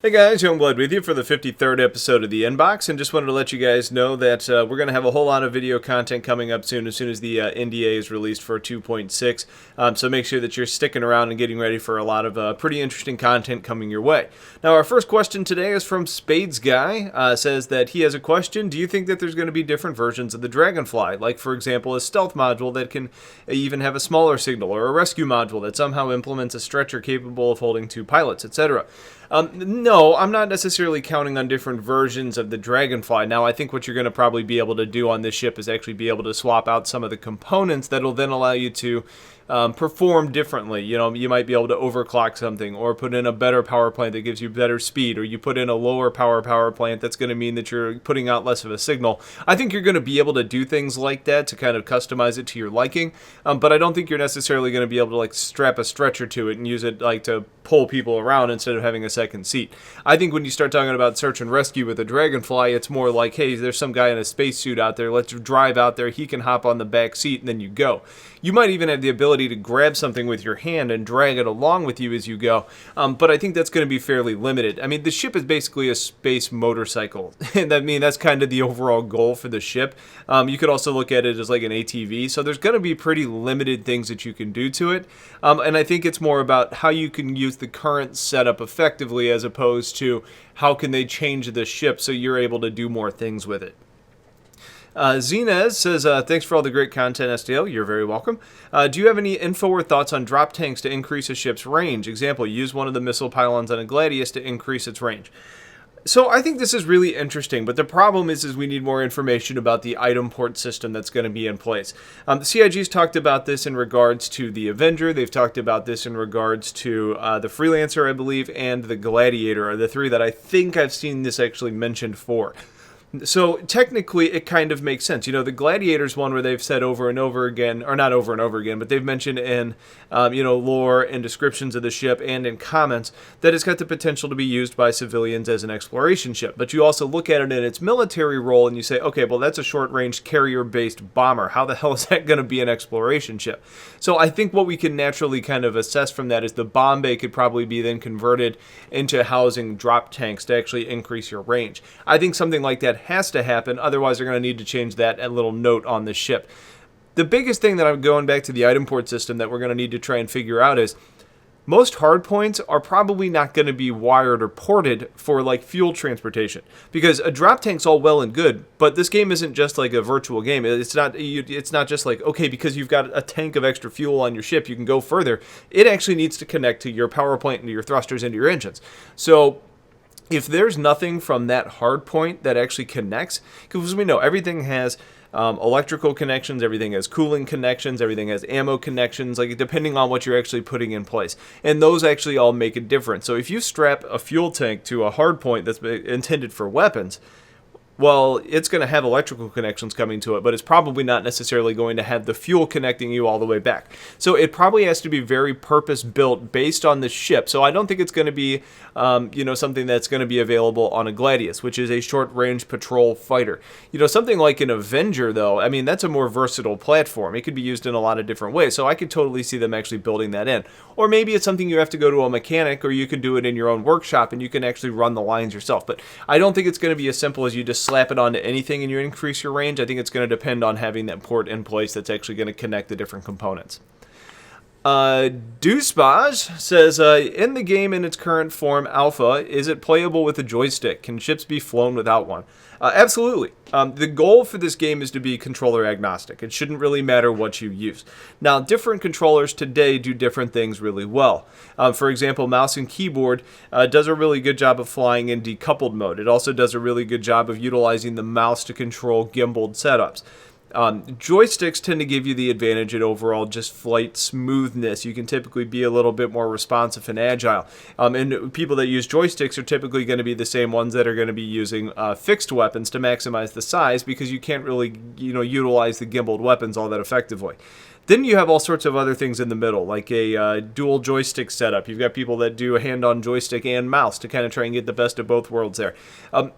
Hey guys, Youngblood with you for the 53rd episode of The Inbox, and just wanted to let you guys know that we're going to have a whole lot of video content coming up soon as the NDA is released for 2.6, so make sure that you're sticking around and getting ready for a lot of pretty interesting content coming your way. Now, our first question today is from Spades Guy, says that he has a question. Do you think that there's going to be different versions of the Dragonfly, like for example a stealth module that can even have a smaller signal, or a rescue module that somehow implements a stretcher capable of holding two pilots, etc.? No, I'm not necessarily counting on different versions of the Dragonfly. Now, I think what you're going to probably be able to do on this ship is actually be able to swap out some of the components that'll then allow you to perform differently. You know, you might be able to overclock something, or put in a better power plant that gives you better speed, or you put in a lower power plant that's going to mean that you're putting out less of a signal. I think you're going to be able to do things like that to kind of customize it to your liking, but I don't think you're necessarily going to be able to like strap a stretcher to it and use it like to pull people around instead of having a second seat. I think when you start talking about search and rescue with a Dragonfly, it's more like, hey, there's some guy in a spacesuit out there, let's drive out there, he can hop on the back seat, and then you go. You might even have the ability to grab something with your hand and drag it along with you as you go, but I think that's going to be fairly limited. I mean, the ship is basically a space motorcycle, and I mean, that's kind of the overall goal for the ship. You could also look at it as like an ATV, so there's going to be pretty limited things that you can do to it, and I think it's more about how you can use the current setup effectively as opposed to how can they change the ship so you're able to do more things with it. Zinez says, thanks for all the great content, STL. You're very welcome. Do you have any info or thoughts on Droptanks to increase a ship's range? Example, use one of the missile pylons on a Gladius to increase its range. So I think this is really interesting, but the problem is we need more information about the item port system that's going to be in place. The CIG's talked about this in regards to the Avenger. They've talked about this in regards to the Freelancer, I believe, and the Gladiator are the three that I think I've seen this actually mentioned for. So technically it kind of makes sense. You know, the Gladiator's one where they've said over and over again, or not over and over again, but they've mentioned in, lore and descriptions of the ship and in comments that it's got the potential to be used by civilians as an exploration ship. But you also look at it in its military role and you say, okay, well, that's a short-range carrier-based bomber. How the hell is that going to be an exploration ship? So I think what we can naturally kind of assess from that is the bomb bay could probably be then converted into housing drop tanks to actually increase your range. I think something like that has to happen, otherwise they're going to need to change that little note on the ship. The biggest thing that I'm going back to the item port system that we're going to need to try and figure out is most hardpoints are probably not going to be wired or ported for like fuel transportation, because a drop tank's all well and good, but this game isn't just like a virtual game. It's not just like, okay, because you've got a tank of extra fuel on your ship, you can go further. It actually needs to connect to your power plant and to your thrusters and to your engines. So if there's nothing from that hard point that actually connects, because we know everything has electrical connections, everything has cooling connections, everything has ammo connections, like depending on what you're actually putting in place. And those actually all make a difference. So if you strap a fuel tank to a hard point that's intended for weapons, well, it's going to have electrical connections coming to it, but it's probably not necessarily going to have the fuel connecting you all the way back. So it probably has to be very purpose-built based on the ship. So I don't think it's going to be, something that's going to be available on a Gladius, which is a short-range patrol fighter. You know, something like an Avenger, though, I mean, that's a more versatile platform. It could be used in a lot of different ways, so I could totally see them actually building that in. Or maybe it's something you have to go to a mechanic, or you can do it in your own workshop, and you can actually run the lines yourself. But I don't think it's going to be as simple as you just slap it onto anything and you increase your range. I think it's going to depend on having that port in place that's actually going to connect the different components. Deucebage says, in the game in its current form, Alpha, is it playable with a joystick? Can ships be flown without one? Absolutely. The goal for this game is to be controller agnostic. It shouldn't really matter what you use. Now, different controllers today do different things really well. For example, mouse and keyboard does a really good job of flying in decoupled mode. It also does a really good job of utilizing the mouse to control gimbaled setups. Joysticks tend to give you the advantage in overall just flight smoothness. You can typically be a little bit more responsive and agile. And people that use joysticks are typically going to be the same ones that are going to be using fixed weapons to maximize the size, because you can't really, utilize the gimbaled weapons all that effectively. Then you have all sorts of other things in the middle, like a dual joystick setup. You've got people that do a hand-on joystick and mouse to kind of try and get the best of both worlds there.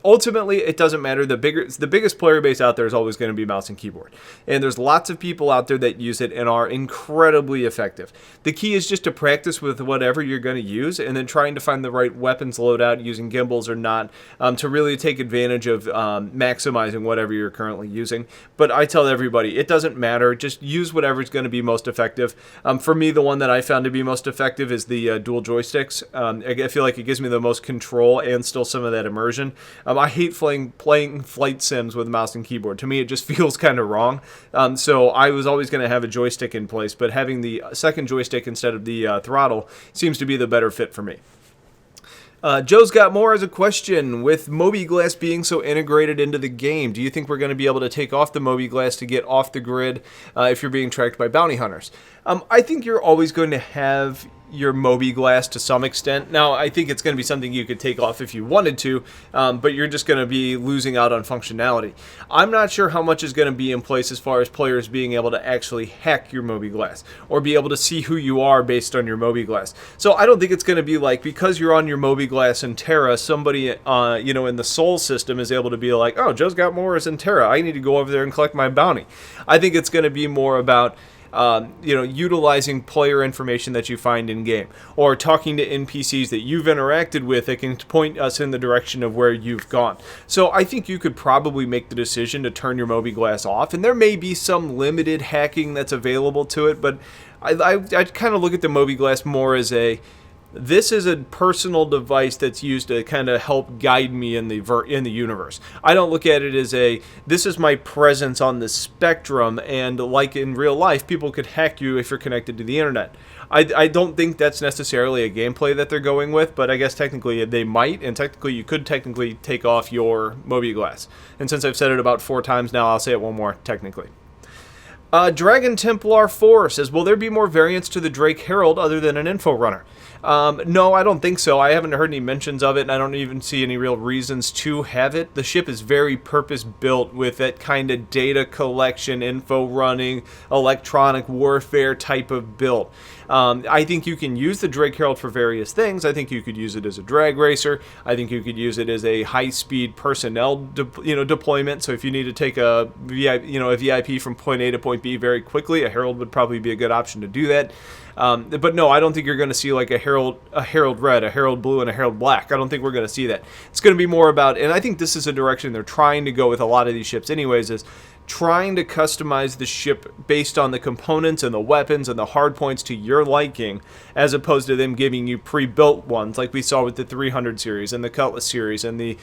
Ultimately, it doesn't matter. The biggest player base out there is always going to be mouse and keyboard. And there's lots of people out there that use it and are incredibly effective. The key is just to practice with whatever you're going to use and then trying to find the right weapons loadout using gimbals or not to really take advantage of maximizing whatever you're currently using. But I tell everybody, it doesn't matter. Just use whatever's going to be most effective. For me, the one that I found to be most effective is the dual joysticks. I feel like it gives me the most control and still some of that immersion. I hate playing flight sims with mouse and keyboard. To me, it just feels kind of wrong. So I was always going to have a joystick in place, but having the second joystick instead of the throttle seems to be the better fit for me. Joe's got more as a question. With Mobiglas being so integrated into the game, do you think we're going to be able to take off the Mobiglas to get off the grid if you're being tracked by bounty hunters? I think you're always going to have your Mobiglas to some extent. Now, I think it's going to be something you could take off if you wanted to, but you're just going to be losing out on functionality. I'm not sure how much is going to be in place as far as players being able to actually hack your Mobiglas or be able to see who you are based on your Mobiglas. So I don't think it's going to be like, because you're on your Mobiglas in Terra, somebody in the Soul system is able to be like, oh, Joe's got more in Terra, I need to go over there and collect my bounty. I think it's going to be more about utilizing player information that you find in game, or talking to NPCs that you've interacted with that can point us in the direction of where you've gone. So I think you could probably make the decision to turn your Mobiglas off, and there may be some limited hacking that's available to it, but I kind of look at the Mobiglas more as this is a personal device that's used to kind of help guide me in the universe. I don't look at it as this is my presence on the spectrum, and like in real life, people could hack you if you're connected to the internet. I don't think that's necessarily a gameplay that they're going with, but I guess technically they might, and technically you could technically take off your Mobiglas. And since I've said it about 4 times now, I'll say it one more, technically. Dragon Templar 4 says, will there be more variants to the Drake Herald other than an info runner? No, I don't think so. I haven't heard any mentions of it, and I don't even see any real reasons to have it. The ship is very purpose-built with that kind of data collection, info running, electronic warfare type of build. I think you can use the Drake Herald for various things. I think you could use it as a drag racer. I think you could use it as a high-speed personnel deployment. So if you need to take a VIP from point A to point B very quickly, a Herald would probably be a good option to do that. But no, I don't think you're going to see like a Herald Red, a Herald Blue, and a Herald Black. I don't think we're going to see that. It's going to be more about, and I think this is a direction they're trying to go with a lot of these ships anyways, is trying to customize the ship based on the components and the weapons and the hard points to your liking, as opposed to them giving you pre-built ones like we saw with the 300 series and the Cutlass series and the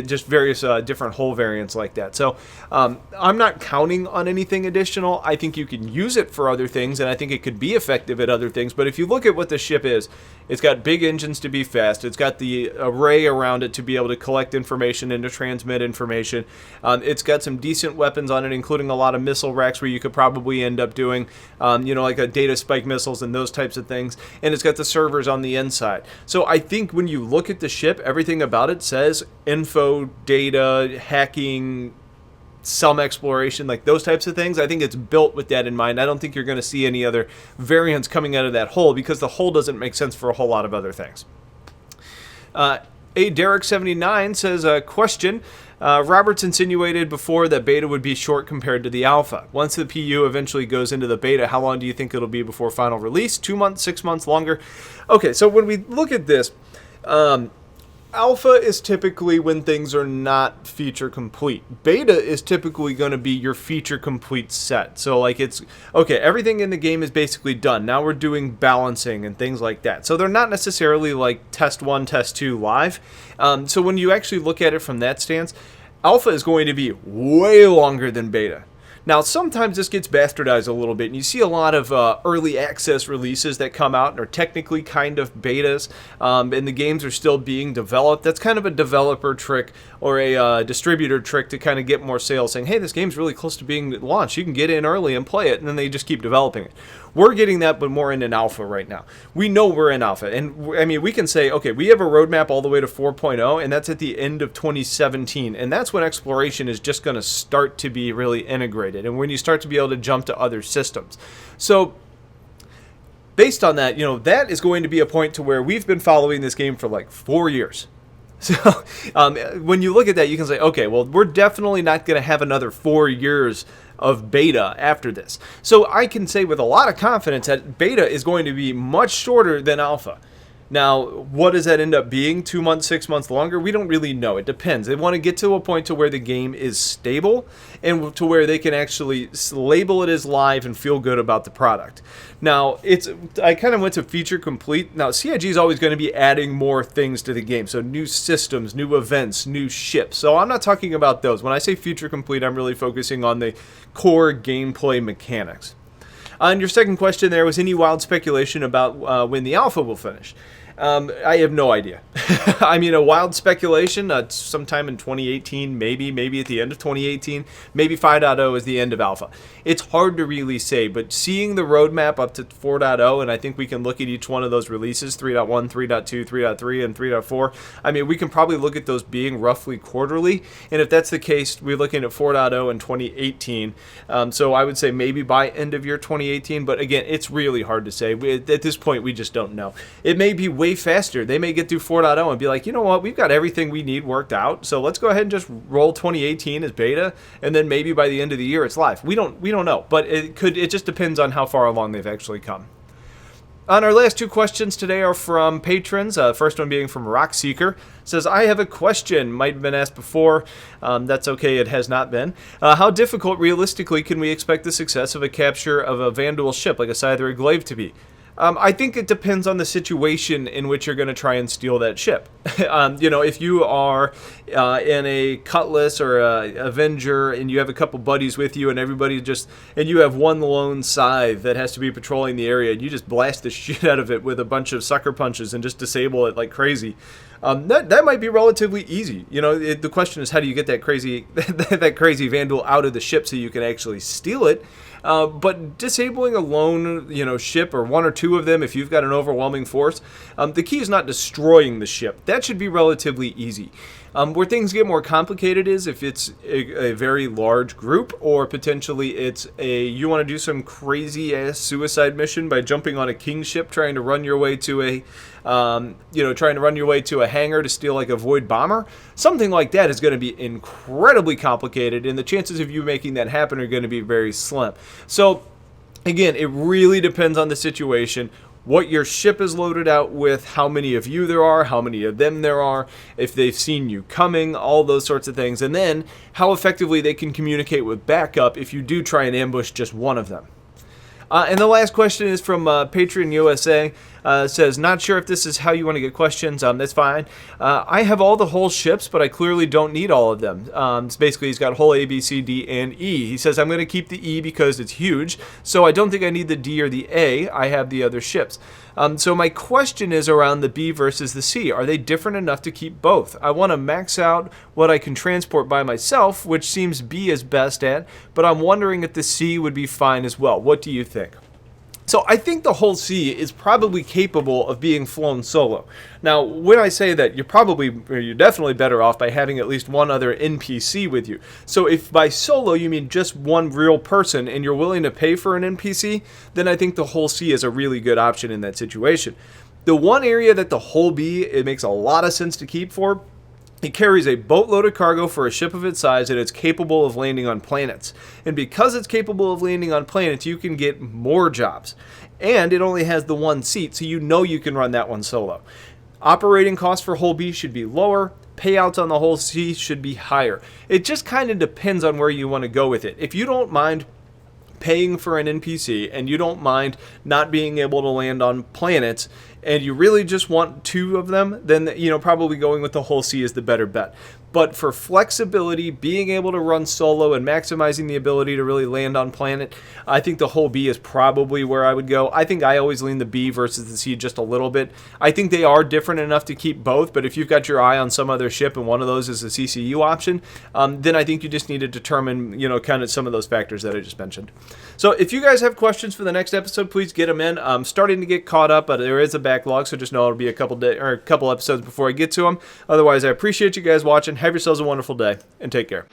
just various different hull variants like that. So I'm not counting on anything additional. I think you can use it for other things, and I think it could be effective at other things. But if you look at what the ship is, it's got big engines to be fast. It's got the array around it to be able to collect information and to transmit information. It's got some decent weapons on it, including a lot of missile racks where you could probably end up doing, like a data spike missiles and those types of things. And it's got the servers on the inside. So I think when you look at the ship, everything about it says info, data, hacking, some exploration, like those types of things. I think it's built with that in mind. I don't think you're going to see any other variants coming out of that hull, because the hull doesn't make sense for a whole lot of other things. Derek79 says, question. Roberts insinuated before that beta would be short compared to the alpha. Once the PU eventually goes into the beta, how long do you think it'll be before final release? 2 months, 6 months, longer? Okay, so when we look at this, alpha is typically when things are not feature complete. Beta is typically going to be your feature complete set. So like it's, okay, everything in the game is basically done. Now we're doing balancing and things like that. So they're not necessarily like test 1, test 2 live. So when you actually look at it from that stance, alpha is going to be way longer than beta. Now, sometimes this gets bastardized a little bit, and you see a lot of early access releases that come out and are technically kind of betas, and the games are still being developed. That's kind of a developer trick or a distributor trick to kind of get more sales, saying, hey, this game's really close to being launched. You can get in early and play it, and then they just keep developing it. We're getting that, but more in an alpha right now. We know we're in alpha. And I mean, we can say, okay, we have a roadmap all the way to 4.0, and that's at the end of 2017. And that's when exploration is just going to start to be really integrated, and when you start to be able to jump to other systems. So based on that, that is going to be a point to where we've been following this game for like 4 years. So when you look at that, you can say, okay, well, we're definitely not going to have another 4 years of beta after this. So I can say with a lot of confidence that beta is going to be much shorter than alpha. Now, what does that end up being? 2 months, 6 months longer? We don't really know. It depends. They want to get to a point to where the game is stable and to where they can actually label it as live and feel good about the product. Now, I kind of went to feature complete. Now, CIG is always going to be adding more things to the game. So new systems, new events, new ships. So I'm not talking about those. When I say feature complete, I'm really focusing on the core gameplay mechanics. And your second question there was any wild speculation about when the alpha will finish. I have no idea. I mean, a wild speculation, sometime in 2018, maybe at the end of 2018, maybe 5.0 is the end of alpha. It's hard to really say, but seeing the roadmap up to 4.0, and I think we can look at each one of those releases, 3.1, 3.2, 3.3, and 3.4. I mean, we can probably look at those being roughly quarterly, and if that's the case, we're looking at 4.0 in 2018. So I would say maybe by end of year 2018, but again, it's really hard to say. At this point, we just don't know. It may be way faster. They may get through 4.0 and be like, you know what, we've got everything we need worked out, so let's go ahead and just roll 2018 as beta, and then maybe by the end of the year it's live. We don't know, but it just depends on how far along they've actually come. On our last two questions today are from patrons. First one being from Rockseeker. Says, I have a question. Might have been asked before. That's okay, it has not been. How difficult, realistically, can we expect the success of a capture of a vanduul ship, like a Scythe or a Glaive, to be? I think it depends on the situation in which you're going to try and steal that ship. If you are in a Cutlass or a Avenger and you have a couple buddies with you and and you have one lone Scythe that has to be patrolling the area and you just blast the shit out of it with a bunch of sucker punches and just disable it like crazy. That might be relatively easy. The question is, how do you get that crazy vanduul out of the ship so you can actually steal it? But disabling a lone, ship or one or two of them, if you've got an overwhelming force, the key is not destroying the ship. That should be relatively easy. Where things get more complicated is if it's a very large group, or potentially you want to do some crazy ass suicide mission by jumping on a king ship, trying to run your way to a hangar to steal like a void bomber. Something like that is going to be incredibly complicated, and the chances of you making that happen are going to be very slim. So again, it really depends on the situation, what your ship is loaded out with, how many of you there are, how many of them there are, if they've seen you coming, all those sorts of things, and then how effectively they can communicate with backup if you do try and ambush just one of them. And the last question is from Patreon USA. Says, not sure if this is how you want to get questions. That's fine. I have all the whole ships, but I clearly don't need all of them. It's basically, he's got whole A, B, C, D, and E. He says, I'm going to keep the E because it's huge, so I don't think I need the D or the A. I have the other ships. So my question is around the B versus the C. Are they different enough to keep both? I want to max out what I can transport by myself, which seems B is best at, but I'm wondering if the C would be fine as well. What do you think? So I think the whole C is probably capable of being flown solo. Now, when I say that, you're definitely better off by having at least one other NPC with you. So if by solo you mean just one real person and you're willing to pay for an NPC, then I think the whole C is a really good option in that situation. The one area that the whole B, it makes a lot of sense to keep for, it carries a boatload of cargo for a ship of its size, and it's capable of landing on planets. And because it's capable of landing on planets, you can get more jobs. And it only has the one seat, so you can run that one solo. Operating costs for whole B should be lower. Payouts on the whole C should be higher. It just kind of depends on where you want to go with it. If you don't mind paying for an NPC and you don't mind not being able to land on planets, and you really just want two of them, then probably going with the whole C is the better bet. But for flexibility, being able to run solo and maximizing the ability to really land on planet, I think the whole B is probably where I would go. I think I always lean the B versus the C just a little bit. I think they are different enough to keep both, but if you've got your eye on some other ship and one of those is a CCU option, then I think you just need to determine, kind of some of those factors that I just mentioned. So if you guys have questions for the next episode, please get them in. I'm starting to get caught up, but there is a backlog, so just know it'll be a couple episodes before I get to them. Otherwise, I appreciate you guys watching. Have yourselves a wonderful day, and take care.